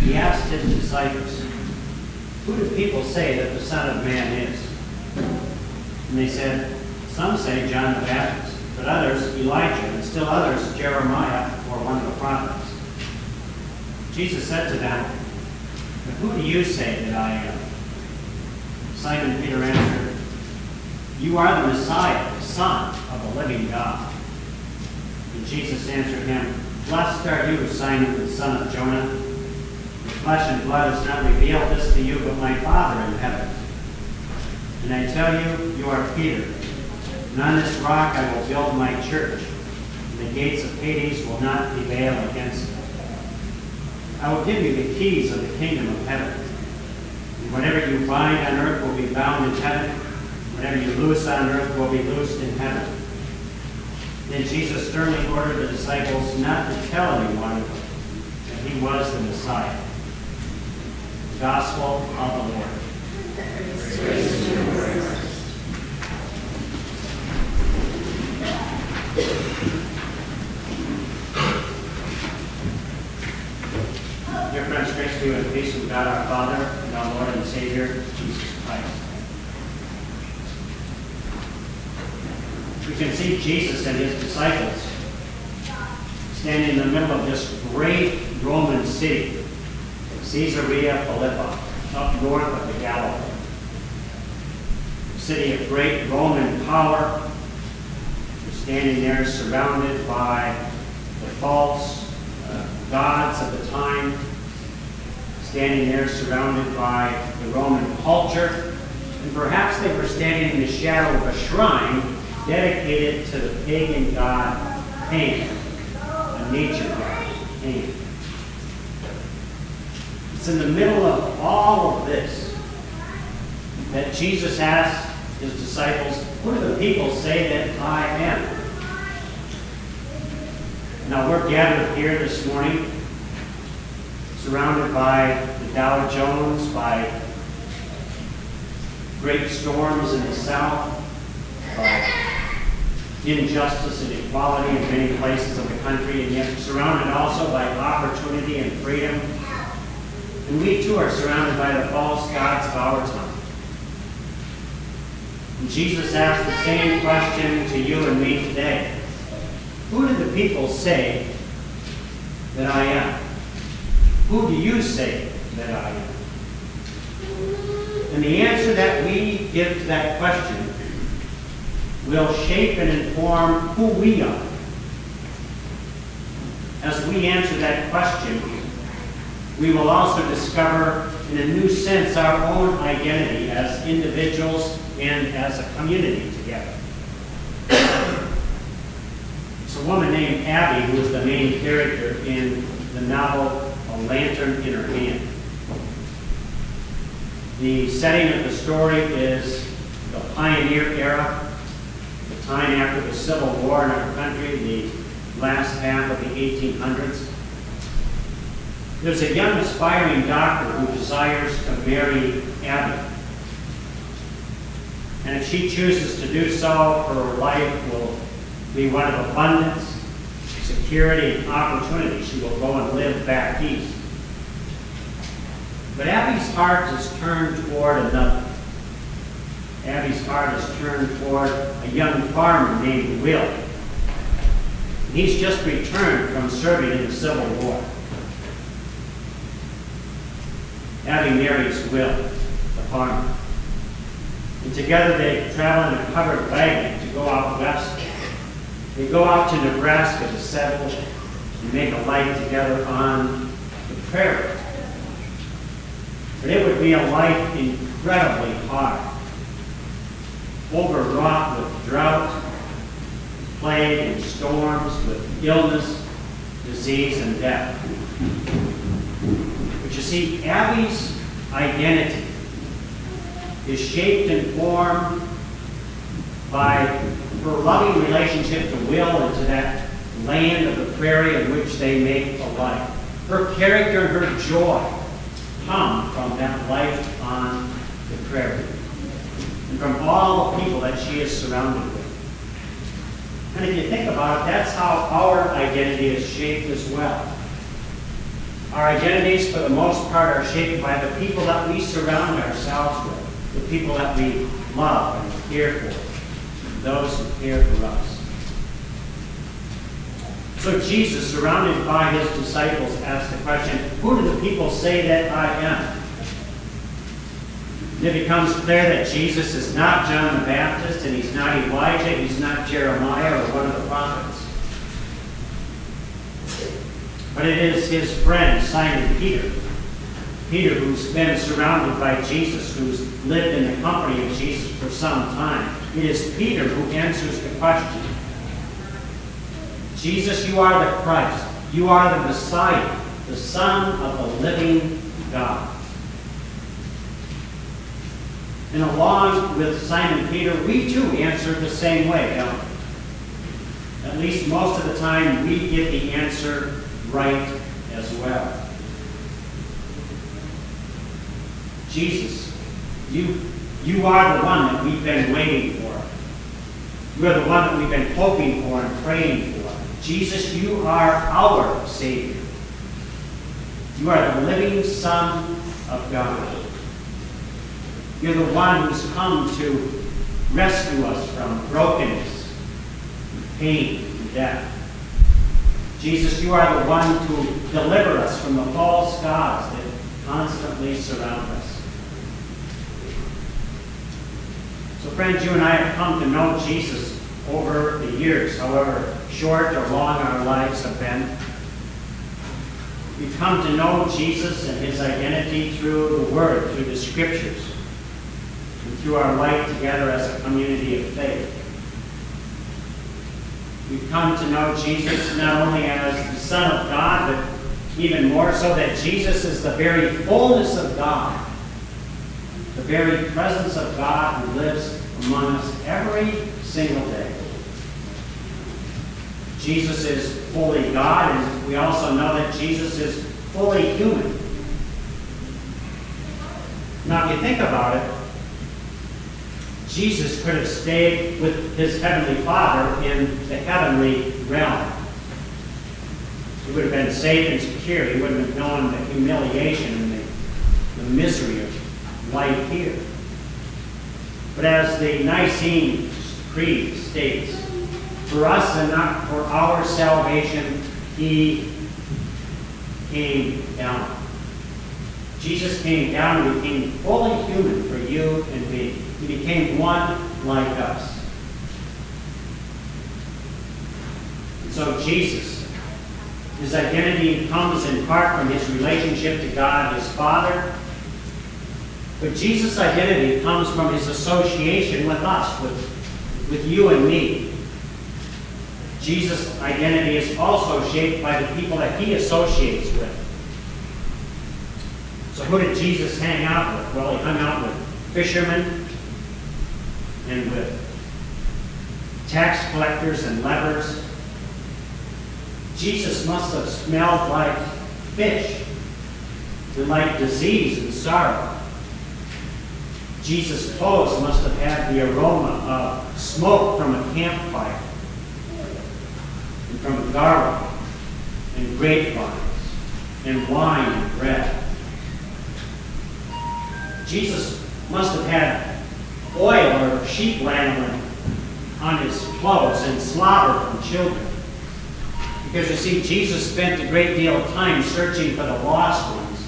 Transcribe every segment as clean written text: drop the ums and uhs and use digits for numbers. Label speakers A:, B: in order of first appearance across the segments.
A: he asked his disciples, "Who do people say that the Son of Man is?" And they said, "Some say John the Baptist, but others Elijah, and still others Jeremiah or one of the prophets." Jesus said to them, "But who do you say that I am?" Simon Peter answered, "You are the Messiah, the Son of the living God." And Jesus answered him, "Blessed are you, Simon, the son of Jonah. For flesh and blood has not revealed this to you, but my Father in heaven. And I tell you, you are Peter, and on this rock I will build my church, and the gates of Hades will not prevail against it. I will give you the keys of the kingdom of heaven. And whatever you bind on earth will be bound in heaven. Whatever you loose on earth will be loosed in heaven." Then Jesus sternly ordered the disciples not to tell anyone that he was the Messiah. The Gospel of the Lord.
B: Praise to you, Lord.
A: Dear friends, grace to you and peace from God our Father and our Lord and Savior, Jesus Christ. We can see Jesus and his disciples standing in the middle of this great Roman city, Caesarea Philippi, up north of the Galilee. A city of great Roman power. They're standing there surrounded by the false gods of the time, standing there surrounded by the Roman culture, and perhaps they were standing in the shadow of a shrine dedicated to the pagan god Pan, a nature god, Pan. It's in the middle of all of this that Jesus asked his disciples, "Who do the people say that I am?" Now we're gathered here this morning, surrounded by the Dow Jones, by great storms in the south, by injustice and equality in many places of the country, and yet surrounded also by opportunity and freedom. And we too are surrounded by the false gods of our time. And Jesus asked the same question to you and me today. Who do the people say that I am? Who do you say that I am? And the answer that we give to that question will shape and inform who we are. As we answer that question, we will also discover in a new sense our own identity as individuals and as a community together. It's a woman named Abby who is the main character in the novel A Lantern in Her Hand. The setting of the story is the pioneer era, the time after the Civil War in our country, the last half of the 1800s. There's a young aspiring doctor who desires to marry Abby. And if she chooses to do so, her life will be one of abundance, security, and opportunity. She will go and live back east. But Abby's heart is turned toward another. Abby's heart is turned toward a young farmer named Will. He's just returned from serving in the Civil War. Abby marries Will, the farmer. And together they travel in a covered wagon to go out west. They go out to Nebraska to settle and make a life together on the prairie. But it would be a life incredibly hard, overwrought with drought, plague and storms, with illness, disease, and death. But you see, Abby's identity is shaped and formed by her loving relationship to Will and to that land of the prairie in which they make a life. Her character and her joy come from that life on the prairie and from all the people that she is surrounded with. And if you think about it, that's how our identity is shaped as well. Our identities, for the most part, are shaped by the people that we surround ourselves with, the people that we love and care for, those who care for us. So Jesus, surrounded by his disciples, asked the question, who do the people say that I am? And it becomes clear that Jesus is not John the Baptist, and he's not Elijah, he's not Jeremiah or one of the prophets. But it is his friend, Simon Peter. Peter, who's been surrounded by Jesus, who's lived in the company of Jesus for some time. It is Peter who answers the question. Jesus, you are the Christ. You are the Messiah, the Son of the living God. And along with Simon Peter, we too answer the same way, don't we? At least most of the time, we get the answer right as well. Jesus, you are the one that we've been waiting for. You are the one that we've been hoping for and praying for. Jesus, you are our Savior. You are the living Son of God. You're the one who's come to rescue us from brokenness, pain, and death. Jesus, you are the one to deliver us from the false gods that constantly surround us. So friends, you and I have come to know Jesus over the years, however short or long our lives have been. We've come to know Jesus and his identity through the Word, through the Scriptures, and through our life together as a community of faith. We've come to know Jesus not only as the Son of God, but even more so that Jesus is the very fullness of God, the very presence of God who lives among us every single day. Jesus is fully God, and we also know that Jesus is fully human. Now, if you think about it, Jesus could have stayed with his heavenly Father in the heavenly realm. He would have been safe and secure. He wouldn't have known the humiliation and the misery of life here. But as the Nicene Creed states, for us and not for our salvation, he came down. Jesus came down and became fully human for you and me. He became one like us. And so Jesus, his identity comes in part from his relationship to God, his Father. But Jesus' identity comes from his association with us, with you and me. Jesus' identity is also shaped by the people that he associates with. So who did Jesus hang out with? Well, he hung out with fishermen and with tax collectors and lepers. Jesus must have smelled like fish and like disease and sorrow. Jesus' clothes must have had the aroma of smoke from a campfire, and from garlic and grapevines and wine and bread. Jesus must have had oil or sheep lanolin on his clothes and slobber from children. Because you see, Jesus spent a great deal of time searching for the lost ones,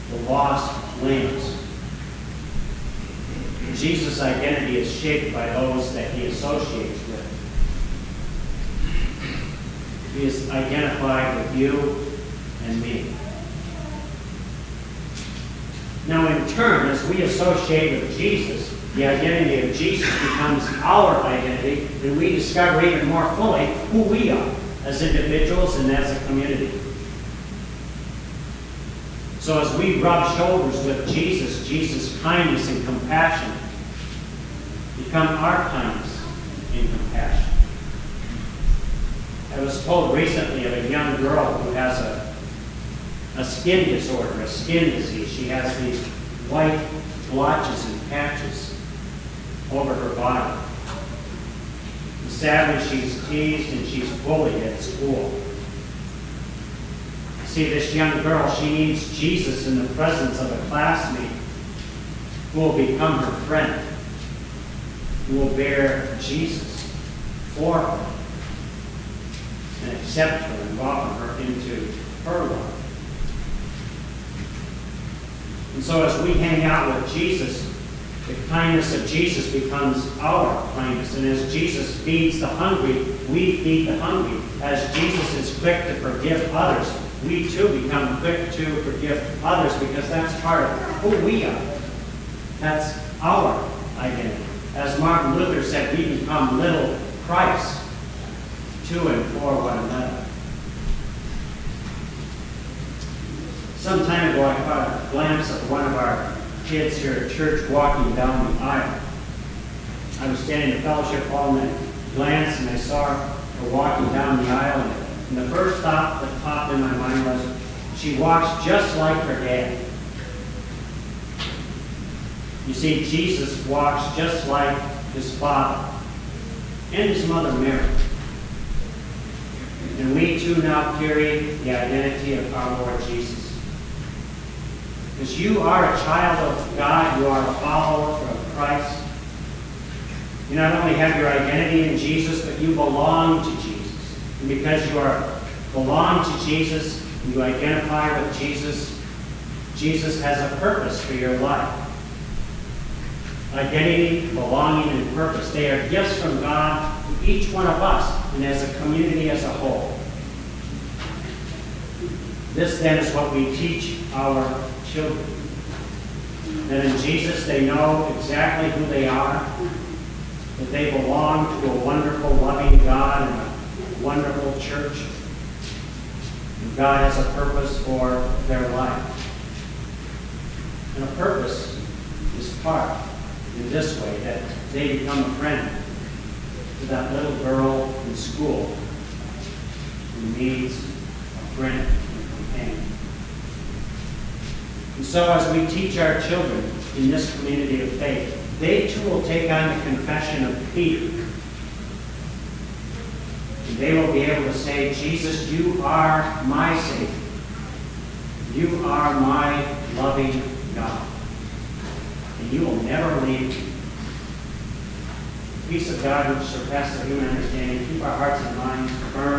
A: the lost lambs. Jesus' identity is shaped by those that he associates with. He is identified with you and me. Now, in turn, as we associate with Jesus, the identity of Jesus becomes our identity, and we discover even more fully who we are as individuals and as a community. So as we rub shoulders with Jesus, Jesus' kindness and compassion become our kindness and compassion. I was told recently of a young girl who has a skin disorder, a skin disease. She has these white blotches and patches over her body. And sadly, she's teased and she's bullied at school. See, this young girl, she needs Jesus in the presence of a classmate who will become her friend, who will bear Jesus for her and accept her and welcome her into her life. And so as we hang out with Jesus, the kindness of Jesus becomes our kindness. And as Jesus feeds the hungry, we feed the hungry. As Jesus is quick to forgive others, we too become quick to forgive others, because that's part of who we are. That's our identity. As Martin Luther said, we become little Christ to and for one another. Some time ago, I caught a glimpse of one of our kids here at church walking down the aisle. I was standing in the fellowship hall and I glanced and I saw her walking down the aisle. And the first thought that popped in my mind was, she walks just like her dad. You see, Jesus walks just like his father and his mother Mary. And we too now carry the identity of our Lord Jesus. Because you are a child of God, you are a follower of Christ. You not only have your identity in Jesus, but you belong to Jesus. And because you belong to Jesus, and you identify with Jesus, Jesus has a purpose for your life. Identity, belonging, and purpose, they are gifts from God to each one of us and as a community as a whole. This then is what we teach our children. That in Jesus they know exactly who they are, that they belong to a wonderful, loving God and a wonderful church. And God has a purpose for their life. And a purpose is part in this way, that they become a friend to that little girl in school who needs a friend and companion. And so as we teach our children in this community of faith, they too will take on the confession of Peter. And they will be able to say, Jesus, you are my Savior. You are my loving God. And you will never leave me. The peace of God which surpasses human understanding, keep our hearts and minds firm